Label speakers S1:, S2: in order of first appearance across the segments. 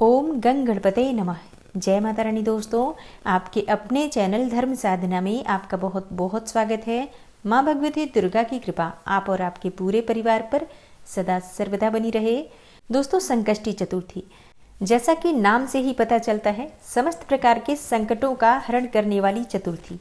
S1: ओम गंग गणपते नमः। जय माता रानी। दोस्तों, आपके अपने चैनल धर्म साधना में आपका बहुत बहुत स्वागत है। माँ भगवती दुर्गा की कृपा आप और आपके पूरे परिवार पर सदा सर्वदा बनी रहे। दोस्तों, संकष्टी चतुर्थी, जैसा कि नाम से ही पता चलता है, समस्त प्रकार के संकटों का हरण करने वाली चतुर्थी।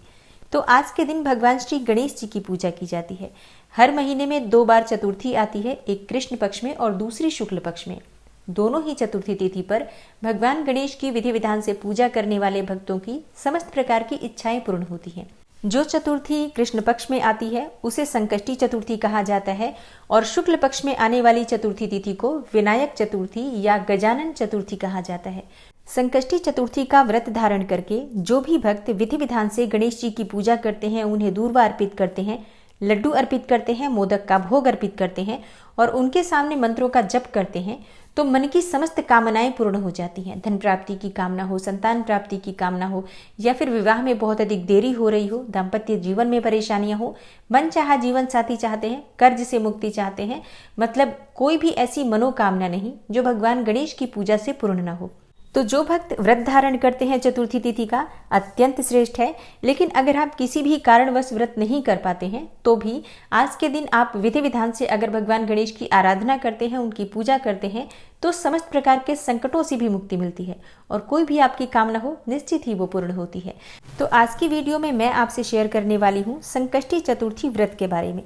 S1: तो आज के दिन भगवान श्री गणेश जी की पूजा की जाती है। हर महीने में 2 बार चतुर्थी आती है, एक कृष्ण पक्ष में और दूसरी शुक्ल पक्ष में। दोनों ही चतुर्थी तिथि पर भगवान गणेश की विधि विधान से पूजा करने वाले भक्तों की समस्त प्रकार की इच्छाएं पूर्ण होती हैं। जो चतुर्थी कृष्ण पक्ष में आती है उसे संकष्टी चतुर्थी कहा जाता है और शुक्ल पक्ष में आने वाली चतुर्थी तिथि को विनायक चतुर्थी या गजानन चतुर्थी कहा जाता है। संकष्टी चतुर्थी का व्रत धारण करके जो भी भक्त विधि विधान से गणेश जी की पूजा करते हैं, उन्हें दूर्वा अर्पित करते हैं, लड्डू अर्पित करते हैं, मोदक का भोग अर्पित करते हैं और उनके सामने मंत्रों का जप करते हैं, तो मन की समस्त कामनाएं पूर्ण हो जाती हैं। धन प्राप्ति की कामना हो, संतान प्राप्ति की कामना हो, या फिर विवाह में बहुत अधिक देरी हो रही हो, दाम्पत्य जीवन में परेशानियां हो, मन चाहा जीवन साथी चाहते हैं, कर्ज से मुक्ति चाहते हैं, मतलब कोई भी ऐसी मनोकामना नहीं जो भगवान गणेश की पूजा से पूर्ण न हो। तो जो भक्त व्रत धारण करते हैं चतुर्थी तिथि का, अत्यंत श्रेष्ठ है। लेकिन अगर आप किसी भी कारणवश व्रत नहीं कर पाते हैं तो भी आज के दिन आप विधि विधान से अगर भगवान गणेश की आराधना करते हैं, उनकी पूजा करते हैं, तो समस्त प्रकार के संकटों से भी मुक्ति मिलती है और कोई भी आपकी कामना हो निश्चित ही वो पूर्ण होती है। तो आज की वीडियो में मैं आपसे शेयर करने वाली हूँ संकष्टी चतुर्थी व्रत के बारे में।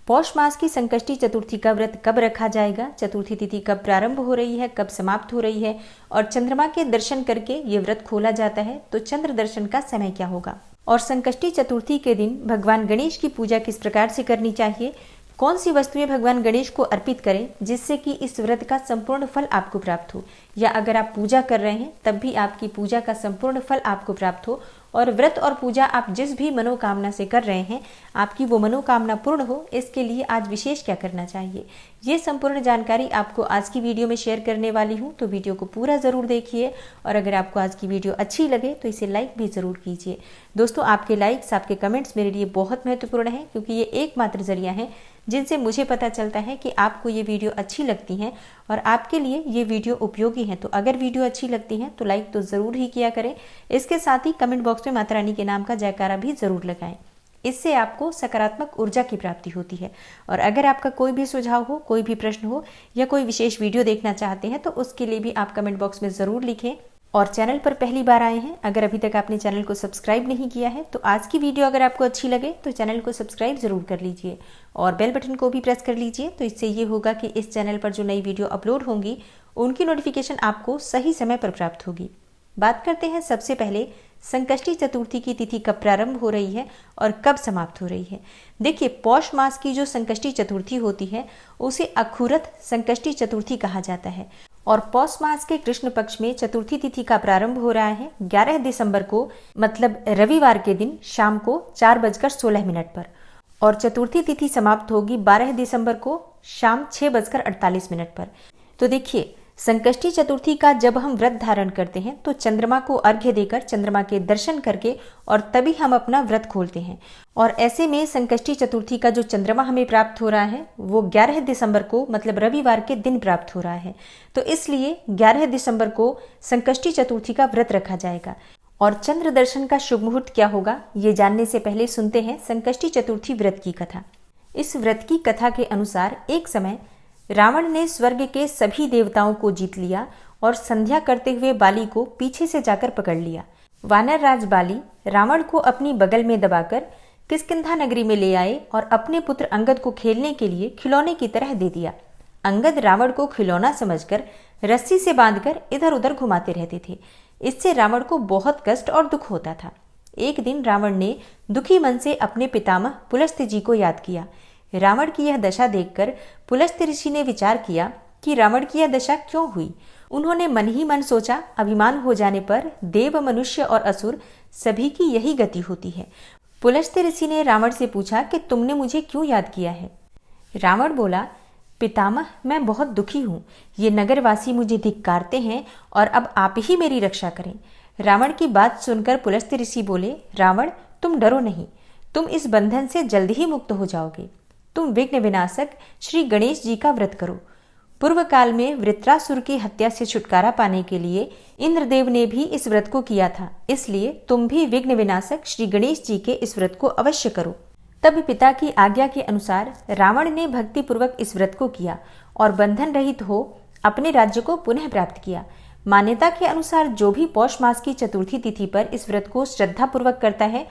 S1: पौष मास की संकष्टी चतुर्थी का व्रत कब रखा जाएगा, चतुर्थी तिथि कब प्रारंभ हो रही है, कब समाप्त हो रही है और चंद्रमा के दर्शन करके ये व्रत खोला जाता है तो चंद्र दर्शन का समय क्या होगा, और संकष्टी चतुर्थी के दिन भगवान गणेश की पूजा किस प्रकार से करनी चाहिए, कौन सी वस्तुएं भगवान गणेश को अर्पित करें जिससे कि इस व्रत का संपूर्ण फल आपको प्राप्त हो, या अगर आप पूजा कर रहे हैं तब भी आपकी पूजा का संपूर्ण फल आपको प्राप्त हो और व्रत और पूजा आप जिस भी मनोकामना से कर रहे हैं आपकी वो मनोकामना पूर्ण हो। इसके लिए आज विशेष क्या करना चाहिए, ये संपूर्ण जानकारी आपको आज की वीडियो में शेयर करने वाली हूँ। तो वीडियो को पूरा ज़रूर देखिए और अगर आपको आज की वीडियो अच्छी लगे तो इसे लाइक भी ज़रूर कीजिए। दोस्तों, आपके लाइक्स, आपके कमेंट्स मेरे लिए बहुत महत्वपूर्ण है, क्योंकि ये एकमात्र जरिया है जिनसे मुझे पता चलता है कि आपको ये वीडियो अच्छी लगती हैं और आपके लिए ये वीडियो उपयोगी है। तो अगर वीडियो अच्छी लगती है तो लाइक तो ज़रूर ही किया करें। इसके साथ ही कमेंट बॉक्स में माता रानी के नाम का जयकारा भी ज़रूर लगाएं। इससे आपको सकारात्मक ऊर्जा की प्राप्ति होती है। और अगर आपका कोई भी सुझाव हो, कोई भी प्रश्न हो या कोई विशेष वीडियो देखना चाहते हैं तो उसके लिए भी आप कमेंट बॉक्स में ज़रूर लिखें। और चैनल पर पहली बार आए हैं, अगर अभी तक आपने चैनल को सब्सक्राइब नहीं किया है तो आज की वीडियो अगर आपको अच्छी लगे तो चैनल को सब्सक्राइब ज़रूर कर लीजिए और बेल बटन को भी प्रेस कर लीजिए। तो इससे ये होगा कि इस चैनल पर जो नई वीडियो अपलोड होंगी उनकी नोटिफिकेशन आपको सही समय पर प्राप्त होगी। बात करते हैं सबसे पहले संकष्टी चतुर्थी की तिथि कब प्रारंभ हो रही है और कब समाप्त हो रही है। देखिए, पौष मास की जो संकष्टी चतुर्थी होती है उसे अखुरत संकष्टी चतुर्थी कहा जाता है और पौष मास के कृष्ण पक्ष में चतुर्थी तिथि का प्रारंभ हो रहा है 11 दिसंबर को, मतलब रविवार के दिन शाम को 4:16 पर और चतुर्थी तिथि समाप्त होगी 12 दिसंबर को शाम 6:48 पर। तो देखिए, संकष्टी चतुर्थी का जब हम व्रत धारण करते हैं तो चंद्रमा को अर्घ्य देकर, चंद्रमा के दर्शन करके और तभी हम अपना व्रत खोलते हैं। और ऐसे में संकष्टी चतुर्थी का जो चंद्रमा हमें प्राप्त हो रहा है वो 11 दिसंबर को, मतलब रविवार के दिन प्राप्त हो रहा है। तो इसलिए 11 दिसंबर को संकष्टी चतुर्थी का व्रत रखा जाएगा। और चंद्र दर्शन का शुभ मुहूर्त क्या होगा ये जानने से पहले सुनते हैं संकष्टी चतुर्थी व्रत की कथा। इस व्रत की कथा के अनुसार एक समय रावण ने स्वर्ग के सभी देवताओं को जीत लिया और संध्या करते हुए बाली को पीछे से जाकर पकड़ लिया। वानर राज बाली रावण को अपनी बगल में दबाकर किष्किंधा नगरी में ले आए और अपने पुत्र अंगद को खेलने के लिए खिलौने की तरह दे दिया। अंगद रावण को खिलौना समझकर रस्सी से बांधकर इधर उधर घुमाते रहते थे। इससे रावण को बहुत कष्ट और दुख होता था। एक दिन रावण ने दुखी मन से अपने पितामह पुलस्त्य जी को याद किया। रावण की यह दशा देखकर पुलस्त्य ऋषि ने विचार किया कि रावण की यह दशा क्यों हुई। उन्होंने मन ही मन सोचा, अभिमान हो जाने पर देव, मनुष्य और असुर सभी की यही गति होती है। पुलस्त्य ऋषि ने रावण से पूछा कि तुमने मुझे क्यों याद किया है। रावण बोला, पितामह, मैं बहुत दुखी हूँ। ये नगरवासी मुझे धिक्कारते हैं और अब आप ही मेरी रक्षा करें। रावण की बात सुनकर पुलस्त्य ऋषि बोले, रावण, तुम डरो नहीं, तुम इस बंधन से जल्द ही मुक्त हो जाओगे। तुम विघ्न विनाशक श्री गणेश जी का व्रत करो। पूर्व काल में वृत्रासुर की हत्या से छुटकारा पाने के लिए इंद्रदेव ने भी इस व्रत को किया था। इसलिए तुम भी विघ्न विनाशक श्री गणेश जी के इस व्रत को अवश्य करो। तब पिता की आज्ञा के अनुसार रावण ने भक्ति पूर्वक इस व्रत को किया और बंधन रहित हो अपने राज्य को पुनः प्राप्त किया। मान्यता के अनुसार जो भी पौष मास की चतुर्थी तिथि पर इस व्रत को श्रद्धा पूर्वक करता है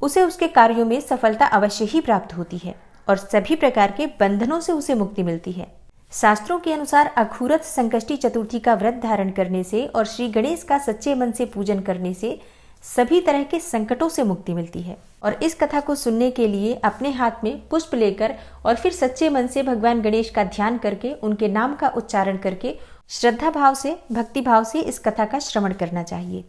S1: उसे उसके कार्यों में सफलता अवश्य ही प्राप्त होती है और सभी प्रकार के बंधनों से उसे मुक्ति मिलती है। शास्त्रों के अनुसार अखूरत संकष्टी चतुर्थी का व्रत धारण करने से और श्री गणेश का सच्चे मन से पूजन करने से सभी तरह के संकटों से मुक्ति मिलती है। और इस कथा को सुनने के लिए अपने हाथ में पुष्प लेकर और फिर सच्चे मन से भगवान गणेश का ध्यान करके उनके नाम का उच्चारण करके श्रद्धा भाव से भक्ति भाव से इस कथा का श्रवण करना चाहिए।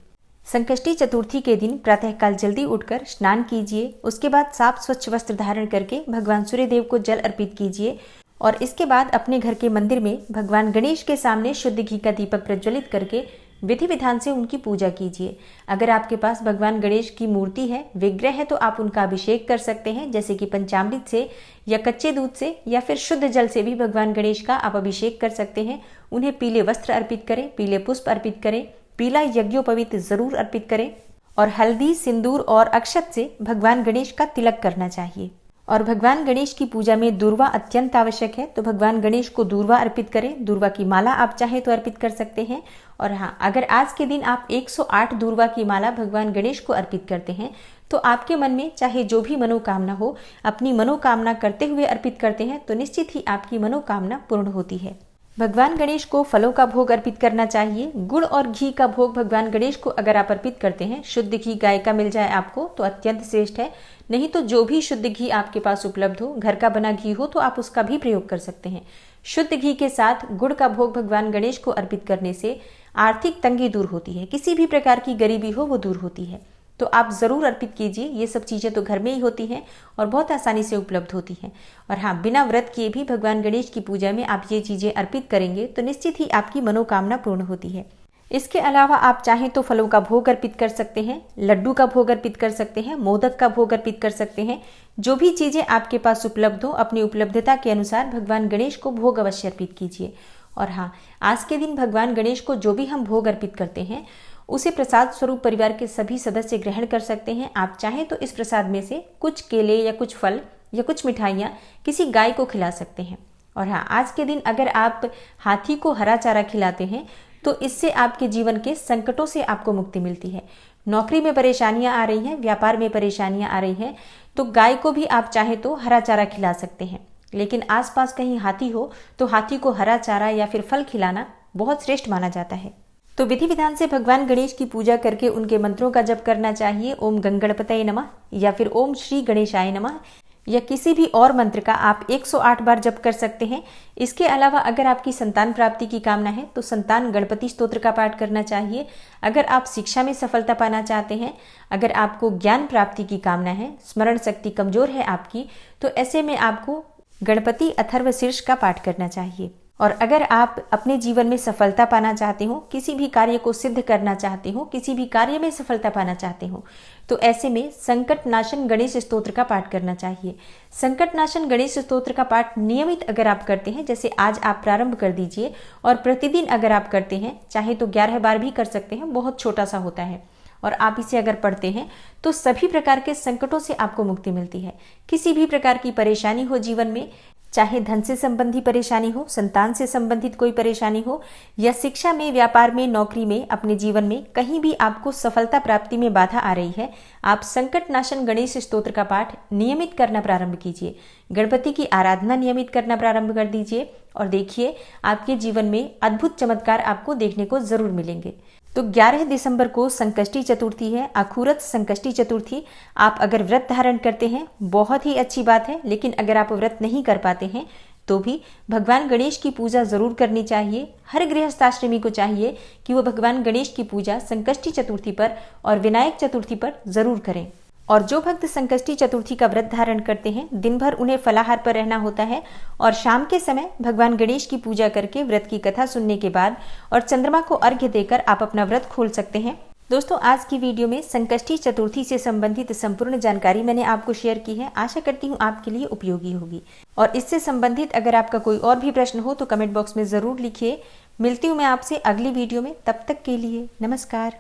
S1: संकष्टी चतुर्थी के दिन प्रातःकाल जल्दी उठकर स्नान कीजिए। उसके बाद साफ स्वच्छ वस्त्र धारण करके भगवान सूर्यदेव को जल अर्पित कीजिए और इसके बाद अपने घर के मंदिर में भगवान गणेश के सामने शुद्ध घी का दीपक प्रज्वलित करके विधि विधान से उनकी पूजा कीजिए। अगर आपके पास भगवान गणेश की मूर्ति है, विग्रह है, तो आप उनका अभिषेक कर सकते हैं, जैसे कि पंचामृत से या कच्चे दूध से या फिर शुद्ध जल से भी भगवान गणेश का आप अभिषेक कर सकते हैं। उन्हें पीले वस्त्र अर्पित करें, पीले पुष्प अर्पित करें, पीला यज्ञोपवीत जरूर अर्पित करें और हल्दी, सिंदूर और अक्षत से भगवान गणेश का तिलक करना चाहिए। और भगवान गणेश की पूजा में दूर्वा अत्यंत आवश्यक है, तो भगवान गणेश को दूर्वा अर्पित करें। दूर्वा की माला आप चाहे तो अर्पित कर सकते हैं। और हाँ, अगर आज के दिन आप 108 दूर्वा की माला भगवान गणेश को अर्पित करते हैं तो आपके मन में चाहे जो भी मनोकामना हो, अपनी मनोकामना करते हुए अर्पित करते हैं तो निश्चित ही आपकी मनोकामना पूर्ण होती है। भगवान गणेश को फलों का भोग अर्पित करना चाहिए। गुड़ और घी का भोग भगवान गणेश को अगर आप अर्पित करते हैं, शुद्ध घी गाय का मिल जाए आपको तो अत्यंत श्रेष्ठ है। नहीं तो जो भी शुद्ध घी आपके पास उपलब्ध हो, घर का बना घी हो तो आप उसका भी प्रयोग कर सकते हैं। शुद्ध घी के साथ गुड़ का भोग भगवान गणेश को अर्पित करने से आर्थिक तंगी दूर होती है, किसी भी प्रकार की गरीबी हो वो दूर होती है। तो आप जरूर अर्पित कीजिए। ये सब चीजें तो घर में ही होती हैं और बहुत आसानी से उपलब्ध होती हैं। और हाँ, बिना व्रत किए भी भगवान गणेश की पूजा में आप ये चीजें अर्पित करेंगे तो निश्चित ही आपकी मनोकामना पूर्ण होती है। इसके अलावा आप चाहें तो फलों का भोग अर्पित कर सकते हैं, लड्डू का भोग अर्पित कर सकते हैं, मोदक का भोग अर्पित कर सकते हैं। जो भी चीजें आपके पास उपलब्ध हो, अपनी उपलब्धता के अनुसार भगवान गणेश को भोग अवश्य अर्पित कीजिए। और हाँ, आज के दिन भगवान गणेश को जो भी हम भोग अर्पित करते हैं उसे प्रसाद स्वरूप परिवार के सभी सदस्य ग्रहण कर सकते हैं। आप चाहें तो इस प्रसाद में से कुछ केले या कुछ फल या कुछ मिठाइयाँ किसी गाय को खिला सकते हैं। और हाँ, आज के दिन अगर आप हाथी को हरा चारा खिलाते हैं तो इससे आपके जीवन के संकटों से आपको मुक्ति मिलती है। नौकरी में परेशानियां आ रही हैं, व्यापार में परेशानियां आ रही हैं, तो गाय को भी आप चाहे तो हरा चारा खिला सकते हैं। लेकिन आसपास कहीं हाथी हो तो हाथी को हरा चारा या फिर फल खिलाना बहुत श्रेष्ठ माना जाता है। तो विधि विधान से भगवान गणेश की पूजा करके उनके मंत्रों का जप करना चाहिए। ओम गंगणपतये नमः या फिर ओम श्री गणेशाय नमः या किसी भी और मंत्र का आप 108 बार जप कर सकते हैं। इसके अलावा अगर आपकी संतान प्राप्ति की कामना है तो संतान गणपति स्तोत्र का पाठ करना चाहिए। अगर आप शिक्षा में सफलता पाना चाहते हैं, अगर आपको ज्ञान प्राप्ति की कामना है, स्मरण शक्ति कमजोर है आपकी, तो ऐसे में आपको गणपति अथर्व शीर्ष का पाठ करना चाहिए। और अगर आप अपने जीवन में सफलता पाना चाहते हो, किसी भी कार्य को सिद्ध करना चाहते हो, किसी भी कार्य में सफलता पाना चाहते हो, तो ऐसे में संकट नाशन गणेश स्तोत्र का पाठ करना चाहिए। संकट नाशन गणेश स्तोत्र का पाठ नियमित अगर आप करते हैं, जैसे आज आप प्रारंभ कर दीजिए और प्रतिदिन अगर आप करते हैं, चाहे तो 11 बार भी कर सकते हैं, बहुत छोटा सा होता है, और आप इसे अगर पढ़ते हैं तो सभी प्रकार के संकटों से आपको मुक्ति मिलती है। किसी भी प्रकार की परेशानी हो जीवन में, चाहे धन से संबंधी परेशानी हो, संतान से संबंधित कोई परेशानी हो, या शिक्षा में, व्यापार में, नौकरी में, अपने जीवन में कहीं भी आपको सफलता प्राप्ति में बाधा आ रही है, आप संकट नाशन गणेश स्तोत्र का पाठ नियमित करना प्रारंभ कीजिए। गणपति की आराधना नियमित करना प्रारंभ कर दीजिए और देखिए आपके जीवन में अद्भुत चमत्कार आपको देखने को जरूर मिलेंगे। तो 11 दिसंबर को संकष्टी चतुर्थी है, अखूरत संकष्टी चतुर्थी। आप अगर व्रत धारण करते हैं बहुत ही अच्छी बात है, लेकिन अगर आप व्रत नहीं कर पाते हैं तो भी भगवान गणेश की पूजा जरूर करनी चाहिए। हर गृहस्थाश्रमी को चाहिए कि वो भगवान गणेश की पूजा संकष्टी चतुर्थी पर और विनायक चतुर्थी पर जरूर करें। और जो भक्त संकष्टी चतुर्थी का व्रत धारण करते हैं, दिन भर उन्हें फलाहार पर रहना होता है और शाम के समय भगवान गणेश की पूजा करके व्रत की कथा सुनने के बाद और चंद्रमा को अर्घ्य देकर आप अपना व्रत खोल सकते हैं। दोस्तों, आज की वीडियो में संकष्टी चतुर्थी से संबंधित संपूर्ण जानकारी मैंने आपको शेयर की है। आशा करती हूँ आपके लिए उपयोगी होगी। और इससे संबंधित अगर आपका कोई और भी प्रश्न हो तो कमेंट बॉक्स में ज़रूर लिखिए। मिलती हूँ मैं आपसे अगली वीडियो में। तब तक के लिए नमस्कार।